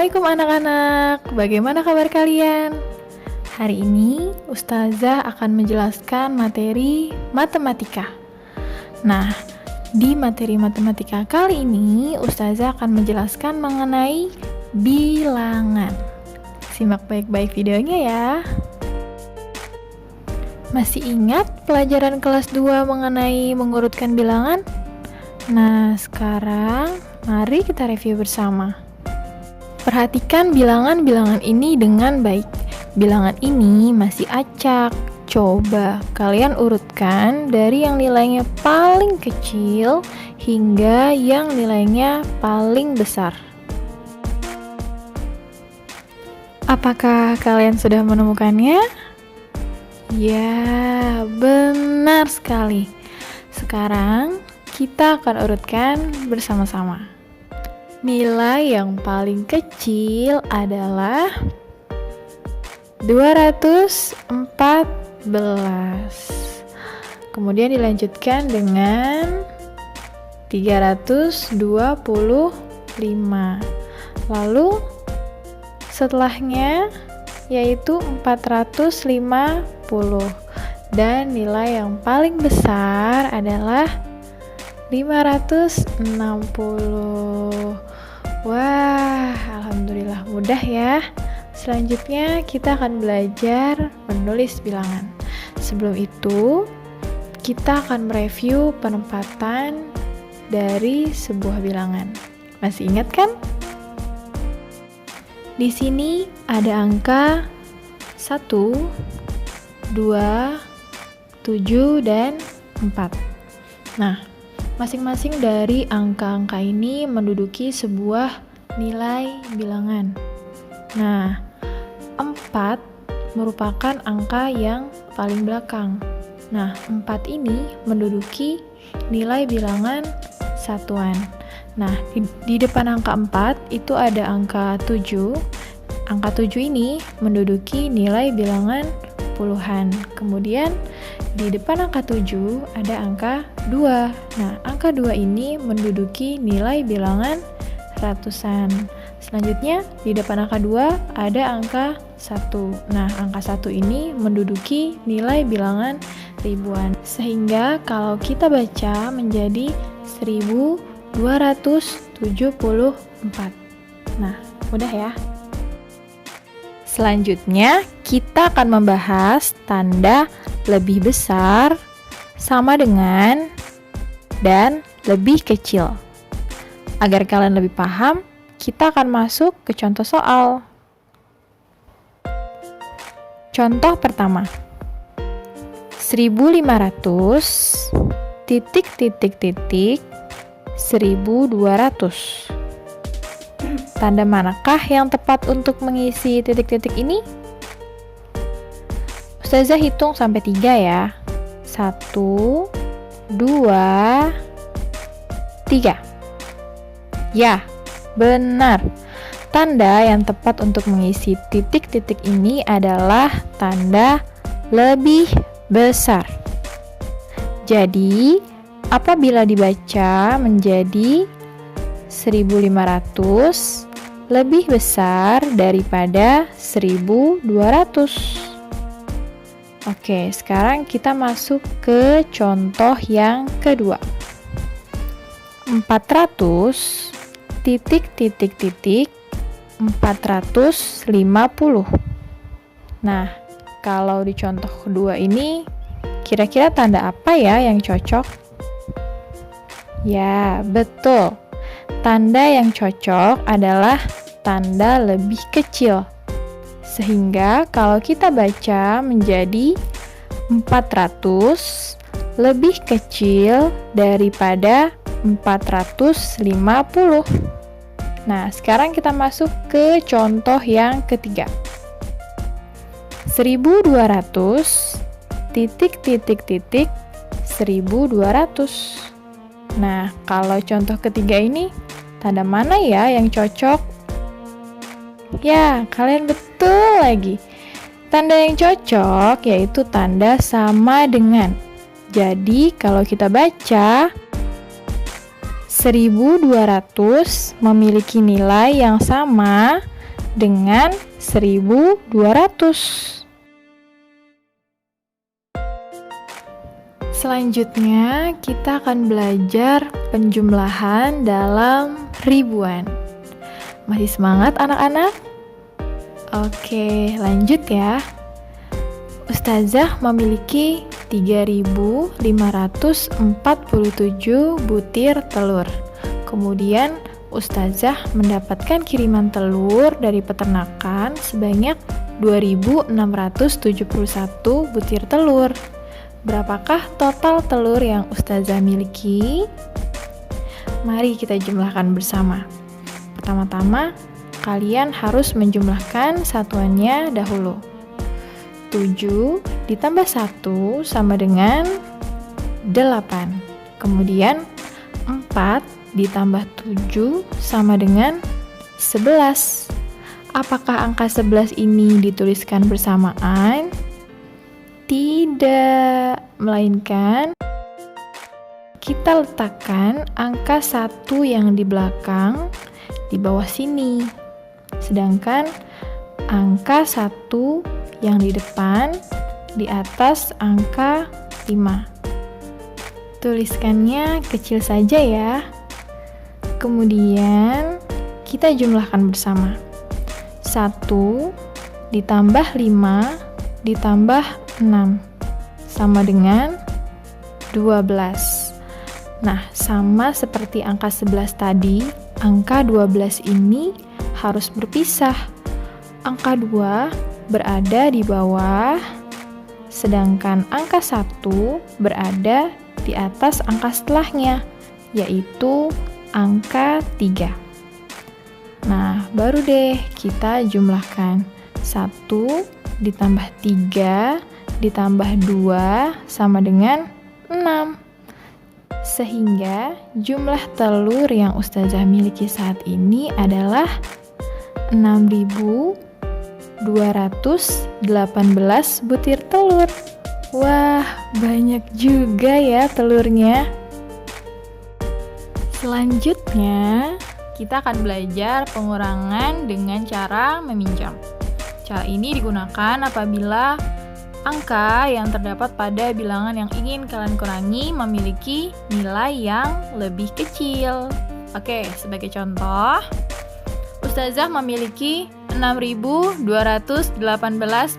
Assalamualaikum anak-anak, bagaimana kabar kalian? Hari ini Ustazah akan menjelaskan materi matematika. Nah, di materi matematika kali ini Ustazah akan menjelaskan mengenai bilangan. Simak baik-baik videonya ya. Masih ingat pelajaran kelas 2 mengenai mengurutkan bilangan? Nah, sekarang mari kita review bersama. Perhatikan bilangan-bilangan ini dengan baik. Bilangan ini masih acak. Coba kalian urutkan dari yang nilainya paling kecil hingga yang nilainya paling besar. Apakah kalian sudah menemukannya? Ya, benar sekali. Sekarang kita akan urutkan bersama-sama. Nilai yang paling kecil adalah 214. Kemudian dilanjutkan dengan 325. Lalu setelahnya yaitu 450. Dan nilai yang paling besar adalah 560. Wah, alhamdulillah mudah ya. Selanjutnya kita akan belajar menulis bilangan. Sebelum itu, kita akan mereview penempatan dari sebuah bilangan. Masih ingat kan? Di sini ada angka 1, 2, 7, dan 4. Nah, masing-masing dari angka-angka ini menduduki sebuah nilai bilangan. Nah, 4 merupakan angka yang paling belakang. Nah, 4 ini menduduki nilai bilangan satuan. Nah, di depan angka 4 itu ada angka 7. Angka 7 ini menduduki nilai bilangan puluhan. Kemudian di depan angka 7 ada angka 2. Nah, angka 2 ini menduduki nilai bilangan ratusan. Selanjutnya di depan angka 2 ada angka 1. Nah, angka 1 ini menduduki nilai bilangan ribuan. Sehingga kalau kita baca menjadi 1274. Nah, mudah ya. Selanjutnya, kita akan membahas tanda lebih besar, sama dengan, dan lebih kecil. Agar kalian lebih paham, kita akan masuk ke contoh soal. Contoh pertama. 1500 titik titik titik 1200. Tanda manakah yang tepat untuk mengisi titik-titik ini? Ustazah hitung sampai 3 ya. 1, 2, 3. Ya, benar. Tanda yang tepat untuk mengisi titik-titik ini adalah tanda lebih besar. Jadi, apabila dibaca menjadi 1500 lebih besar daripada 1200. Oke, sekarang kita masuk ke contoh yang kedua. 400 titik titik titik 450. Nah, kalau di contoh kedua ini kira-kira tanda apa ya yang cocok? Ya, betul. Tanda yang cocok adalah tanda lebih kecil. Sehingga kalau kita baca menjadi 400 lebih kecil daripada 450. Nah, sekarang kita masuk ke contoh yang ketiga. 1200 titik titik titik 1200. Nah, kalau contoh ketiga ini tanda mana ya yang cocok? Ya, kalian betul lagi. Tanda yang cocok yaitu tanda sama dengan. Jadi, kalau kita baca 1200 memiliki nilai yang sama dengan 1.200. Selanjutnya, kita akan belajar penjumlahan dalam ribuan. Masih semangat anak-anak? Oke, lanjut ya. Ustazah memiliki 3.547 butir telur. Kemudian, Ustazah mendapatkan kiriman telur dari peternakan sebanyak 2.671 butir telur. Berapakah total telur yang Ustazah miliki? Mari kita jumlahkan bersama. Pertama-tama, kalian harus menjumlahkan satuannya dahulu. 7 ditambah 1 sama dengan 8. Kemudian 4 ditambah 7 sama dengan 11. Apakah angka 11 ini dituliskan bersamaan? Tidak, melainkan kita letakkan angka 1 yang di belakang di bawah sini. Sedangkan angka 1 yang di depan di atas angka 5. Tuliskannya kecil saja ya. Kemudian kita jumlahkan bersama. 1 ditambah 5 ditambah 6 sama dengan 12. Nah, sama seperti angka 11 tadi, angka 12 ini harus berpisah. Angka 2 berada di bawah, sedangkan angka 1 berada di atas angka setelahnya, yaitu angka 3. Nah, baru deh kita jumlahkan. 1 ditambah 3 ditambah 2 sama dengan 6. Sehingga jumlah telur yang Ustazah miliki saat ini adalah 6.218 butir telur. Wah, banyak juga ya telurnya. Selanjutnya, kita akan belajar pengurangan dengan cara meminjam. Cara ini digunakan apabila angka yang terdapat pada bilangan yang ingin kalian kurangi memiliki nilai yang lebih kecil. Oke, sebagai contoh, Ustazah memiliki 6.218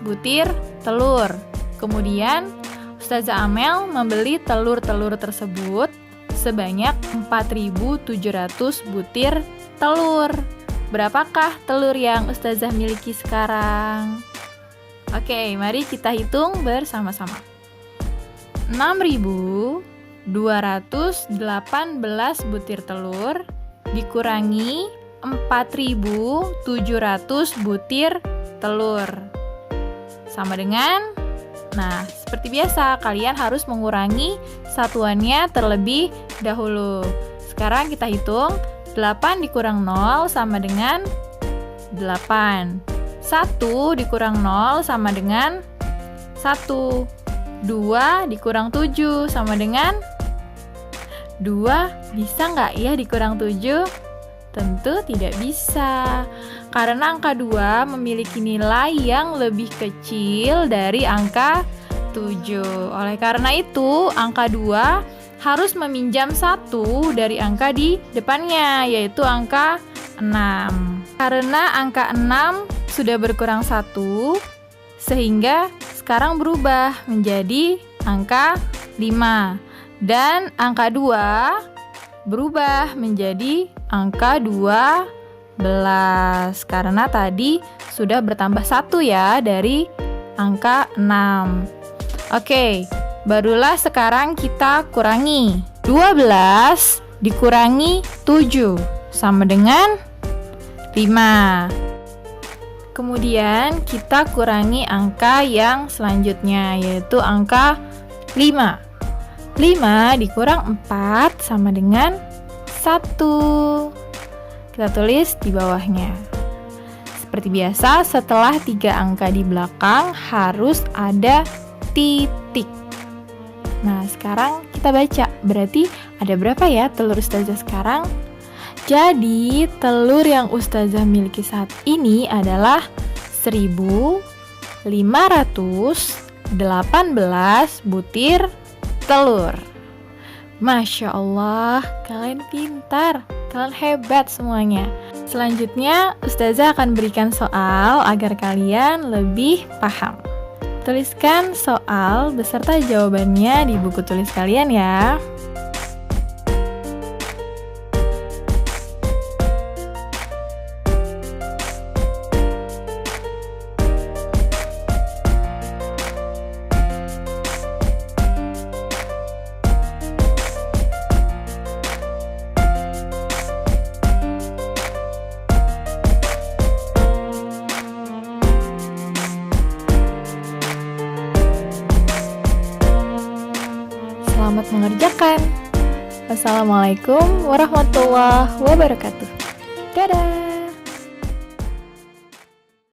butir telur. Kemudian, Ustazah Amel membeli telur-telur tersebut sebanyak 4.700 butir telur. Berapakah telur yang Ustazah miliki sekarang? Oke, mari kita hitung bersama-sama. 6.218 butir telur dikurangi 4.700 butir telur. Sama dengan, nah, seperti biasa, kalian harus mengurangi satuannya terlebih dahulu. Sekarang kita hitung, 8 dikurang 0 sama dengan 8. 1 dikurang 0 sama dengan 1. 2 dikurang 7 sama dengan 2. Bisa nggak ya dikurang 7? Tentu tidak bisa, karena angka 2 memiliki nilai yang lebih kecil dari angka 7. Oleh karena itu, angka 2 harus meminjam 1 dari angka di depannya, yaitu angka 6. Karena angka 6 sudah berkurang 1, sehingga sekarang berubah menjadi angka 5. Dan angka 2 berubah menjadi angka 12, karena tadi sudah bertambah 1 ya dari angka 6. Oke, barulah sekarang kita kurangi. 12 dikurangi 7 sama dengan 5. Kemudian kita kurangi angka yang selanjutnya, yaitu angka 5. 5 dikurang 4 sama dengan 1. Kita tulis di bawahnya. Seperti biasa, setelah 3 angka di belakang harus ada titik. Nah, sekarang kita baca. Berarti ada berapa ya telur Ustazah sekarang? Jadi, telur yang Ustazah miliki saat ini adalah 1518 butir telur. Masya Allah, kalian pintar, kalian hebat semuanya. Selanjutnya, Ustazah akan berikan soal agar kalian lebih paham. Tuliskan soal beserta jawabannya di buku tulis kalian ya. Selamat mengerjakan. Wassalamualaikum warahmatullahi wabarakatuh. Dadah.